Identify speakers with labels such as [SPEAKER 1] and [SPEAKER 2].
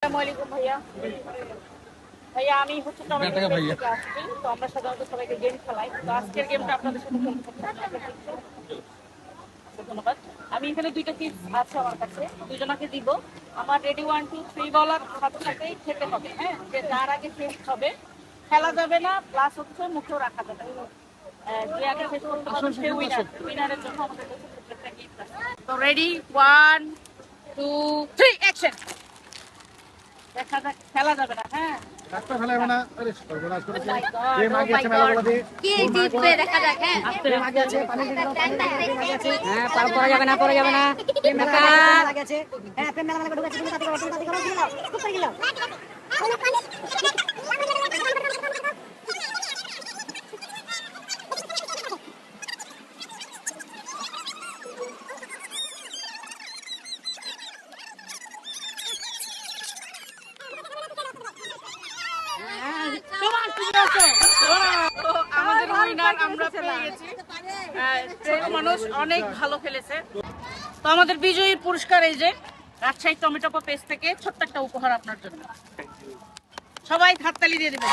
[SPEAKER 1] আসসালামু ভাইয়া। ভাইয়া আমি হচ্ছে টমেটো থেকে আসছি। তো আমরা সাধারণত সবাইকে গেম খেলাই। তো আজকের গেমটা আপনাদের সাথে খেলতে। ধন্যবাদ। আমি এখানে দুইটা টিপস আছে আমার কাছে, দুজনাকে দিব। আমার রেডি 1 2 3 বলার সাথে সাথেই খেতে হবে। হ্যাঁ, যে যার আগে শেষ হবে খেলা যাবে না, প্লাস হচ্ছে মুখেও রাখা যাবে না। যে আগে শেষ করতে পারবে সে উইনার। উইনারের জন্য আমাদের কাছে একটা গিফট আছে। তো রেডি 1 2 3 অ্যাকশন। দেখা যাক, খেলা যাবে না। হ্যাঁ,
[SPEAKER 2] একটা ফেলা হবে না। আরে সর্বনাশ করেছে।
[SPEAKER 1] Oh my God,
[SPEAKER 2] কে মাগে আছে মেলাগুলো দিয়ে?
[SPEAKER 3] কে জিতবে দেখা যাক। হ্যাঁ
[SPEAKER 2] কে মাগে আছে? পানি দিয়ে দাও, পানি দিয়ে দাও, মাগে আছে।
[SPEAKER 4] হ্যাঁ পড়া যাবে না, পড়া যাবে না।
[SPEAKER 2] কে মাগে আছে? হ্যাঁ, প্রেম মেলা ঢুকেছে, তুমি তাতে করো, তুমি তাতে করো, গিলাও। খুব করে গিলাও।
[SPEAKER 1] আমাদের উইনার আমরা পেয়ে গেছি। মানুষ অনেক ভালো খেলেছে। তো আমাদের বিজয়ীর পুরস্কার এই যে রাজশাহী টমেটো পেস্ট থেকে ছোট্ট একটা উপহার আপনার জন্য। সবাই হাততালি দিয়ে দেবেন।